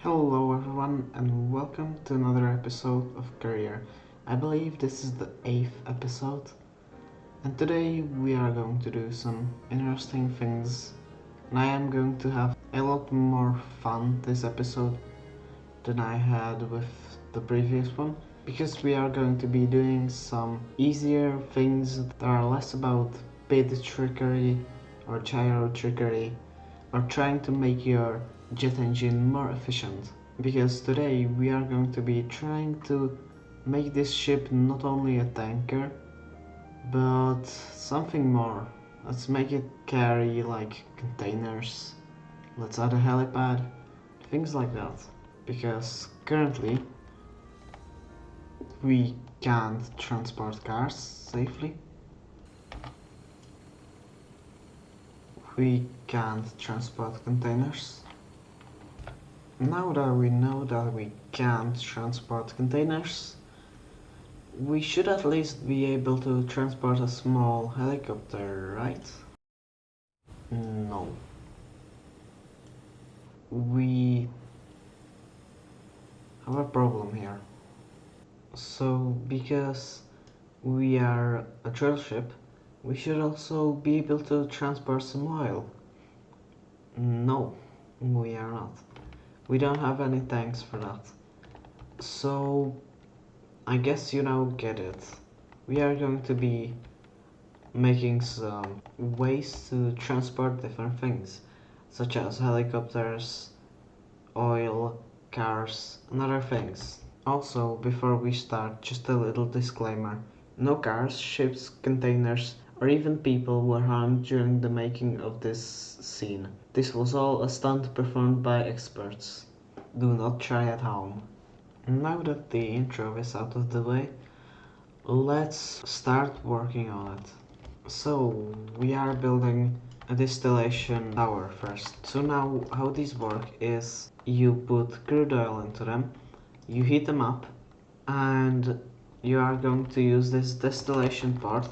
Hello everyone and welcome to another episode of Career. I believe this is the 8th episode and today we are going to do some interesting things and I am going to have a lot more fun this episode than I had with the previous one because we are going to be doing some easier things that are less about bit trickery or gyro trickery or trying to make your jet engine more efficient. Because today we are going to be trying to make this ship not only a tanker, but something more. Let's make it carry like containers. Let's add a helipad, things like that. Because currently we can't transport cars safely. We can't transport containers. Now that we know that we can't transport containers, we should at least be able to transport a small helicopter, right? No. We have a problem here. So, because we are a drill ship, we should also be able to transport some oil. No, we are not. We don't have any tanks for that. So, I guess you now get it. We are going to be making some ways to transport different things, such as helicopters, oil, cars, and other things. Also, before we start, just a little disclaimer. No cars, ships, containers, or even people were harmed during the making of this scene. This was all a stunt performed by experts. Do not try at home. Now that the intro is out of the way, let's start working on it. So, we are building a distillation tower first. So now, how these work is you put crude oil into them, you heat them up, and you are going to use this distillation part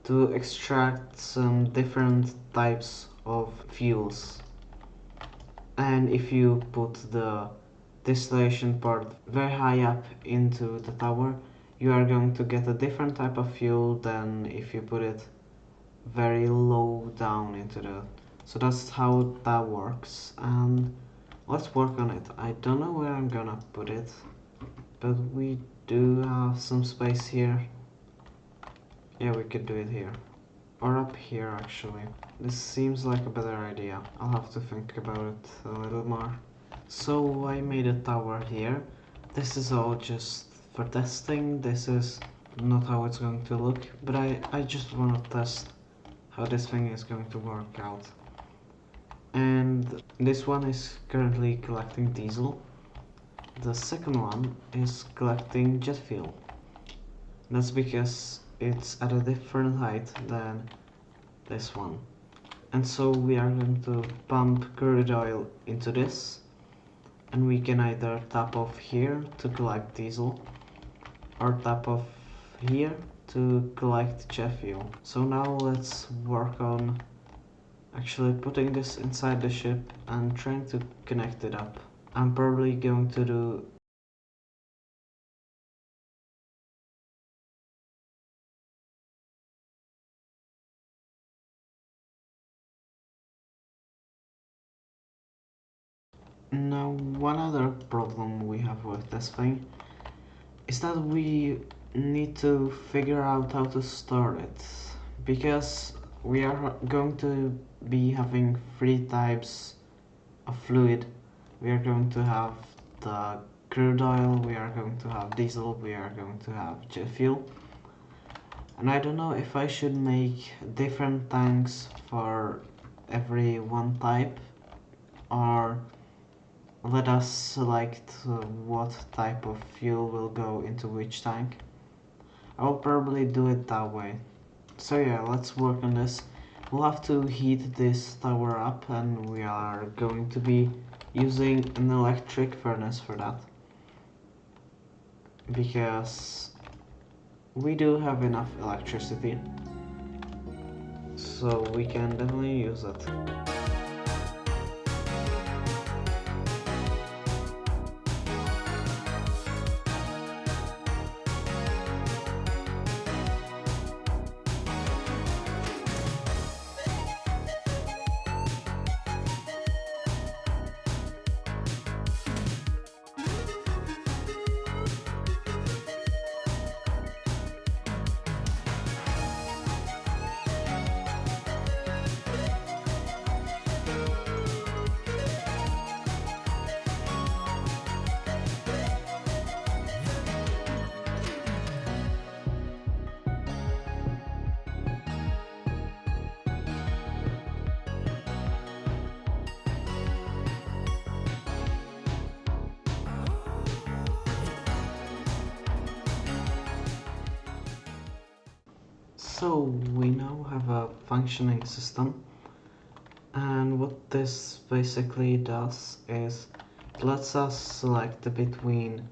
to extract some different types of fuels. And if you put the distillation part very high up into the tower, you are going to get a different type of fuel than if you put it very low down into the... So that's how that works, and let's work on it. I don't know where I'm gonna put it, but we do have some space here. Yeah, we could do it here. Or up here, actually. This seems like a better idea. I'll have to think about it a little more. So I made a tower here. This is all just for testing. This is not how it's going to look, but I just want to test how this thing is going to work out. And this one is currently collecting diesel. The second one is collecting jet fuel. That's because it's at a different height than this one. And so we are going to pump crude oil into this, and we can either tap off here to collect diesel or tap off here to collect jet fuel. So now let's work on actually putting this inside the ship and trying to connect it up. I'm probably going to do now. One other problem we have with this thing is that we need to figure out how to store it, because we are going to be having three types of fluid. We are going to have the crude oil, we are going to have diesel, we are going to have jet fuel. And I don't know if I should make different tanks for every one type, or let us select what type of fuel will go into which tank. I'll probably do it that way. So yeah, let's work on this. We'll have to heat this tower up, and we are going to be using an electric furnace for that, because we do have enough electricity, so we can definitely use it. So we now have a functioning system, and what this basically does is it lets us select between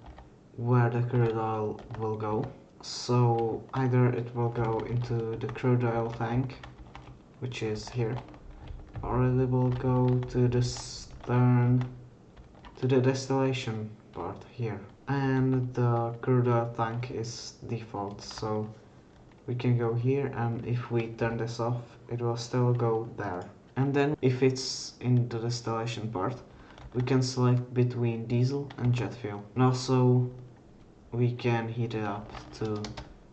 where the crude oil will go. So either it will go into the crude oil tank, which is here, or it will go to the stern, to the distillation part here. And the crude oil tank is default, so we can go here, and if we turn this off it will still go there. And then if it's in the distillation part, we can select between diesel and jet fuel, and also we can heat it up to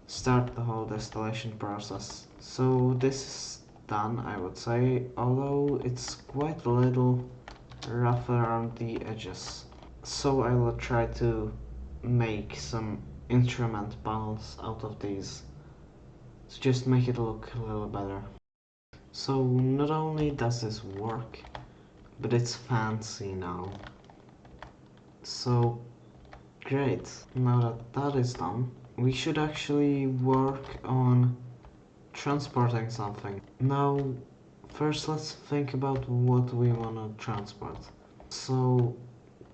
start the whole distillation process. So this is done, I would say, although it's quite a little rough around the edges. So I will try to make some instrument panels out of these to just make it look a little better. So not only does this work, but it's fancy now. So great, now that that is done, we should actually work on transporting something. Now, first let's think about what we want to transport. So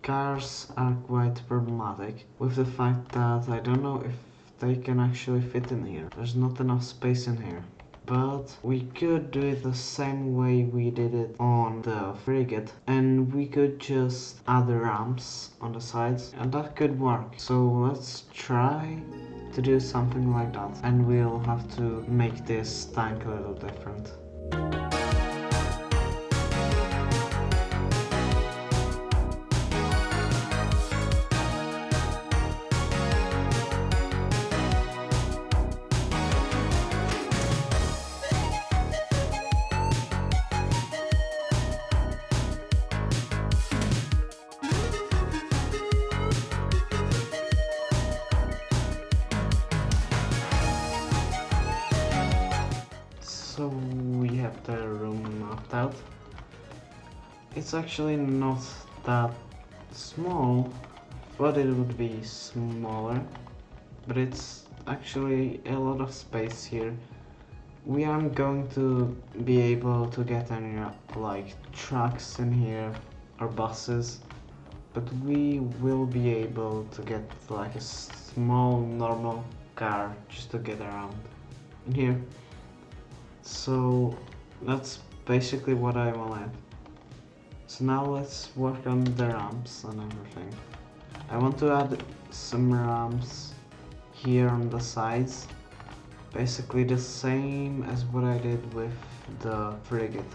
cars are quite problematic with the fact that I don't know if they can actually fit in here. There's not enough space in here. But we could do it the same way we did it on the frigate, and we could just add the ramps on the sides, and that could work. So let's try to do something like that, and we'll have to make this tank a little different. So we have the room mapped out. It's actually not that small, but it would be smaller. But it's actually a lot of space here. We aren't going to be able to get any like trucks in here or buses, but we will be able to get like a small normal car just to get around in here. So that's basically what I wanted. So now let's work on the ramps and everything. I want to add some ramps here on the sides, basically the same as what I did with the frigate.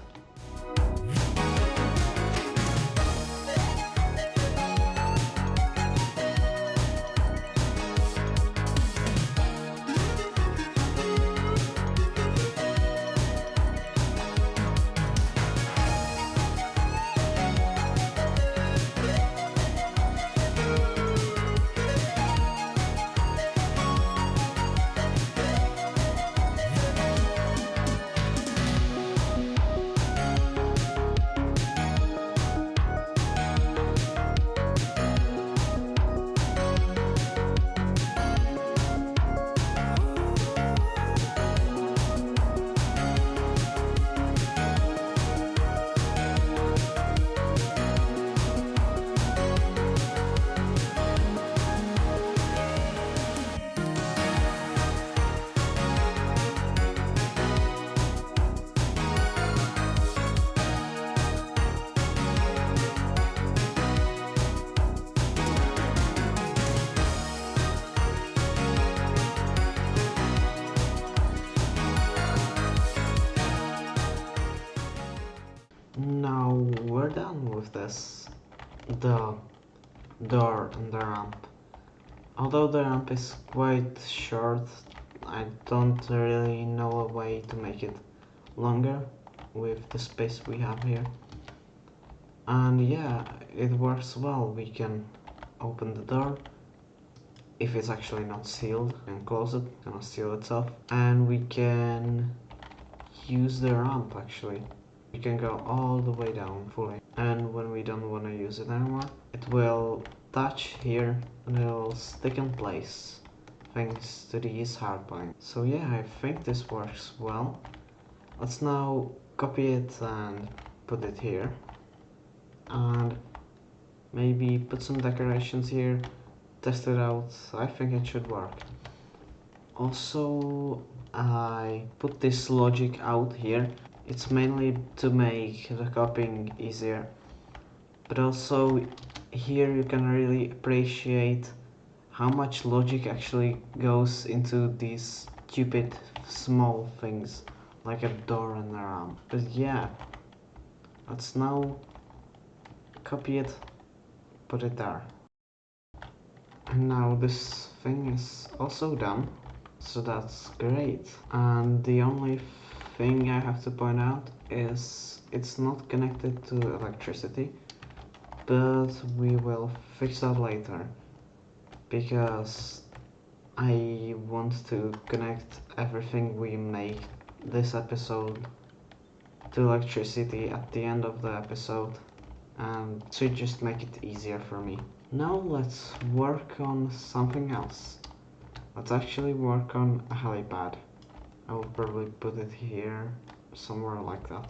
Now we're done with this, the door and the ramp. Although the ramp is quite short, I don't really know a way to make it longer with the space we have here. And yeah, it works well. We can open the door if it's actually not sealed, and close it, it's gonna seal itself. And we can use the ramp actually. We can go all the way down fully, and when we don't want to use it anymore, it will touch here and it will stick in place thanks to these hardpoints. So yeah, I think this works well. Let's now copy it and put it here. And maybe put some decorations here, test it out. I think it should work. Also, I put this logic out here. It's mainly to make the copying easier, but also here you can really appreciate how much logic actually goes into these stupid small things like a door and a ramp. But yeah, let's now copy it, put it there. And now this thing is also done, so that's great. And the only thing I have to point out is it's not connected to electricity, but we will fix that later because I want to connect everything we make this episode to electricity at the end of the episode, and to just make it easier for me. Now let's work on something else. Let's actually work on a helipad. I will probably put it here, somewhere like that.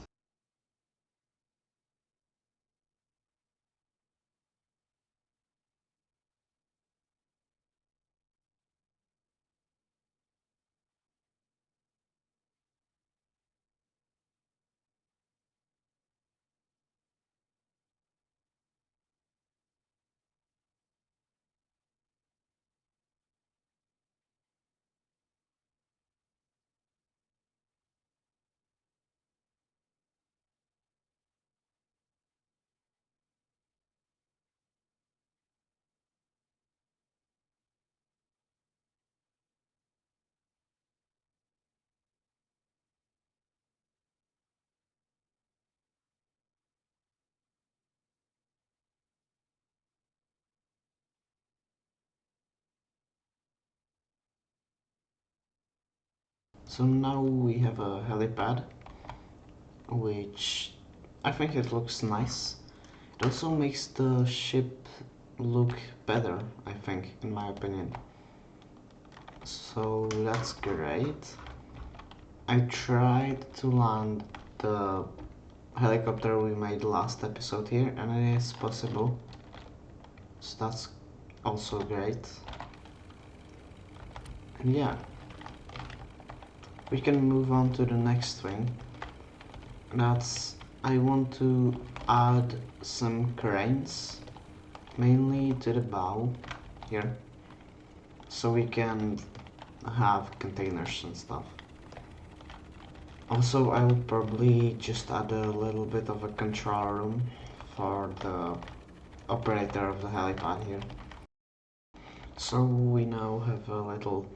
So now we have a helipad, which I think it looks nice. It also makes the ship look better, I think, in my opinion. So that's great. I tried to land the helicopter we made last episode here, and it is possible. So that's also great. And yeah, we can move on to the next thing. That's I want to add some cranes, mainly to the bow here, so we can have containers and stuff. Also, I would probably just add a little bit of a control room for the operator of the helipad here. So we now have a little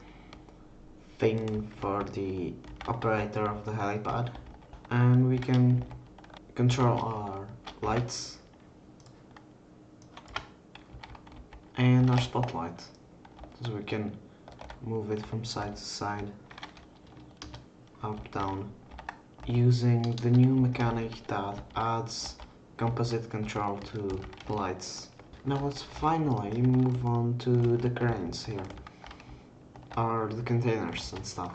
thing for the operator of the helipad, and we can control our lights and our spotlight, so we can move it from side to side, up, down, using the new mechanic that adds composite control to the lights. Now let's finally move on to the cranes here, or the containers and stuff.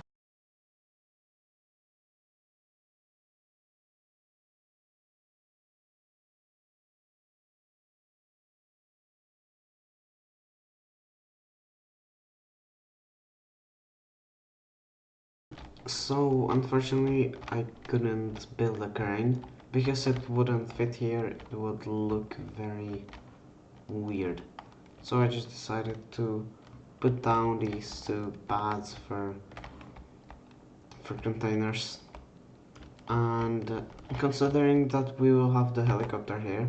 So unfortunately I couldn't build a crane because it wouldn't fit here, it would look very weird. So I just decided to put down these two pads for containers, and considering that we will have the helicopter here,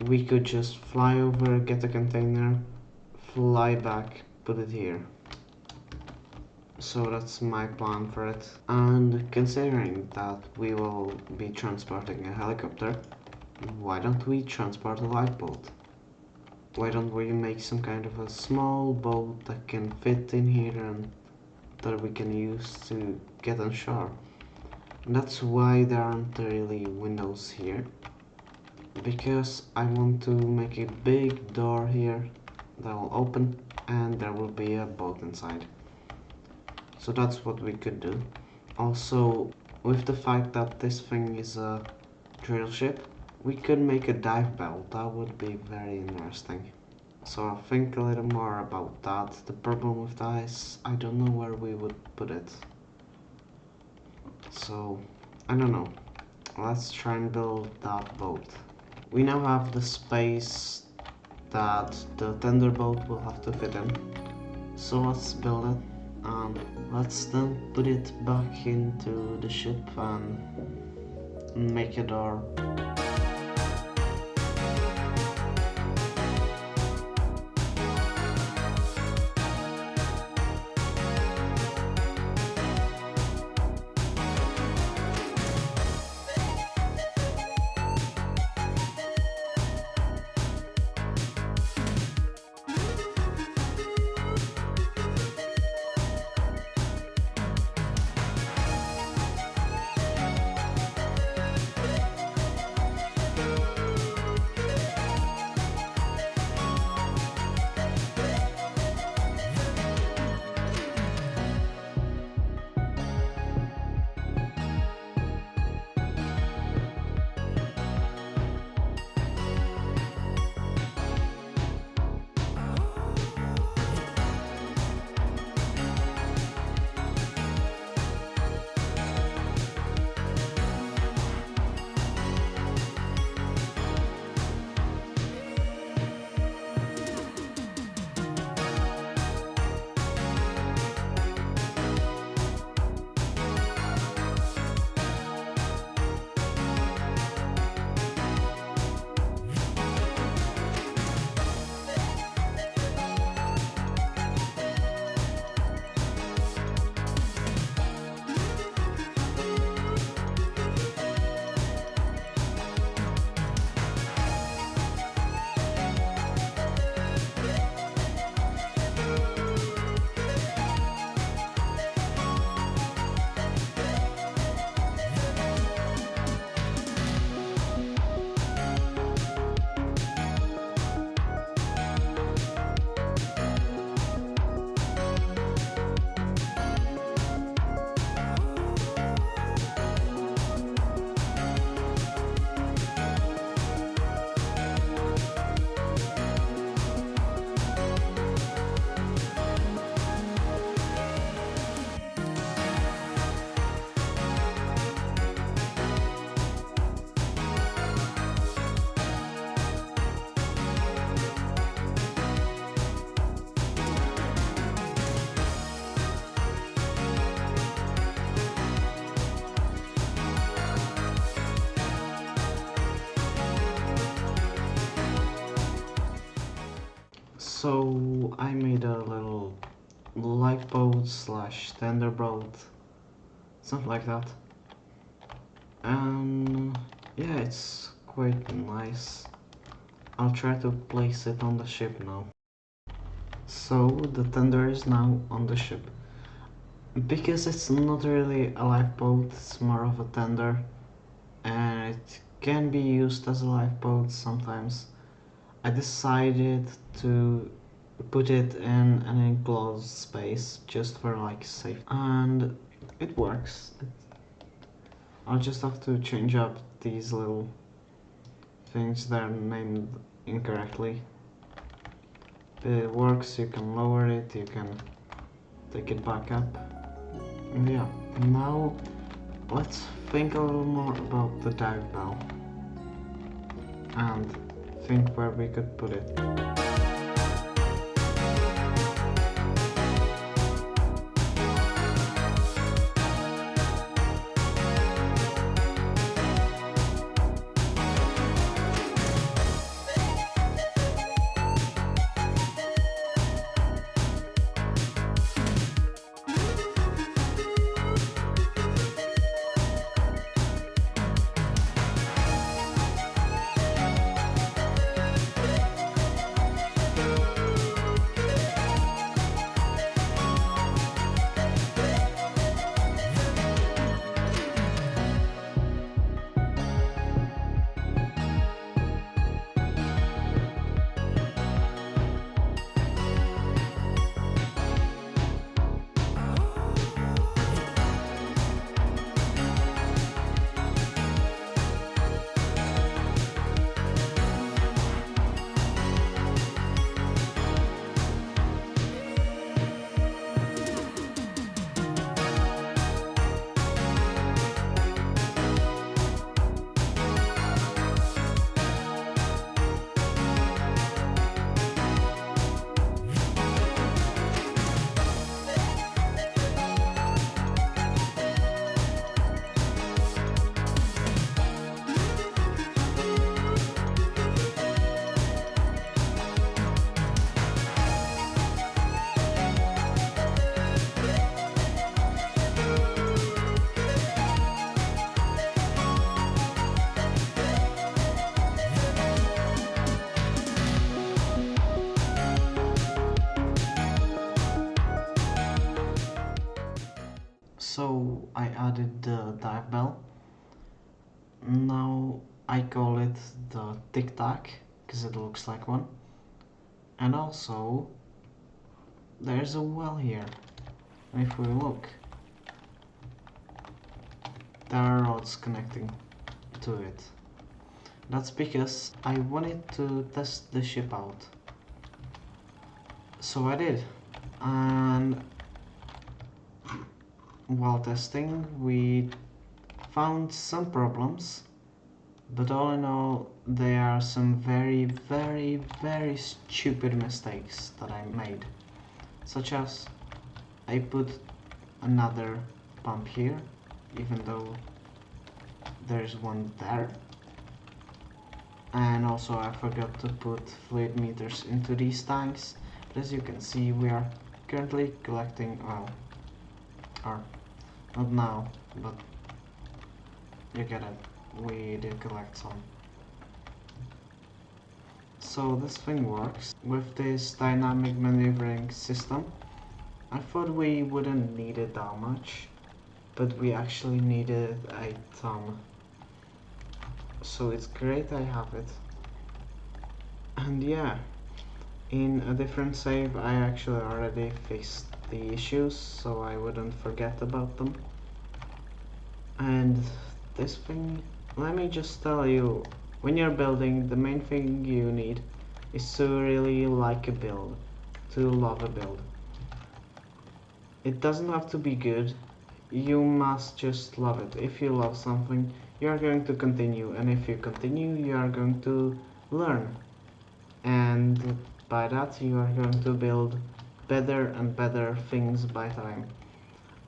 we could just fly over, get a container, fly back, put it here. So that's my plan for it. And considering that we will be transporting a helicopter, why don't we transport a lifeboat? Why don't we make some kind of a small boat that can fit in here and that we can use to get on shore? And that's why there aren't really windows here, because I want to make a big door here that will open, and there will be a boat inside. So that's what we could do. Also, with the fact that this thing is a drill ship, we could make a dive bell. That would be very interesting. So I'll think a little more about that. The problem with that is I don't know where we would put it. So, I don't know. Let's try and build that boat. We now have the space that the tender boat will have to fit in. So let's build it and let's then put it back into the ship and make it our So I made a little lifeboat slash tender boat, something like that. And yeah, it's quite nice. I'll try to place it on the ship now. So the tender is now on the ship. Because it's not really a lifeboat, it's more of a tender, and it can be used as a lifeboat sometimes. I decided to put it in an enclosed space just for like safety, and it works. I'll just have to change up these little things that are named incorrectly. It works, you can lower it, you can take it back up. And yeah, now let's think a little more about the dive bell and think where we could put it. So I added the dive bell. Now I call it the TicTac because it looks like one. And also there's a well here. And if we look, there are rods connecting to it. That's because I wanted to test the ship out. So I did. And while testing, we found some problems, but all in all, there are some very, very, very stupid mistakes that I made. Such as, I put another pump here, even though there's one there. And also I forgot to put fluid meters into these tanks, but as you can see, we are currently collecting oil. Or, not now, but you get it, we did collect some. So this thing works with this dynamic maneuvering system. I thought we wouldn't need it that much, but we actually needed a ton. So it's great I have it. And yeah, in a different save I actually already fixed the issues so I wouldn't forget about them. And this thing, let me just tell you, when you're building, the main thing you need is to really like a build, to love a build. It doesn't have to be good, you must just love it. If you love something, you are going to continue, and if you continue, you are going to learn. And by that, you are going to build better and better things by time.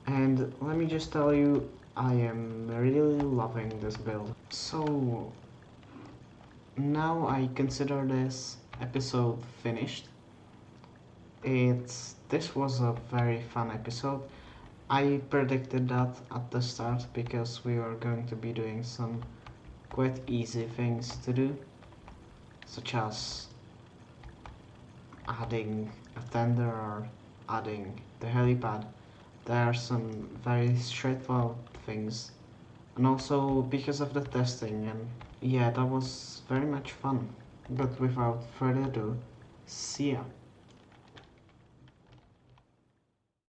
And let me just tell you, I am really loving this build. So now I consider this episode finished. This was a very fun episode. I predicted that at the start because we were going to be doing some quite easy things to do, such as adding a tender or adding the helipad. There are some very straightforward things, and also because of the testing, and yeah, that was very much fun. But without further ado, see ya.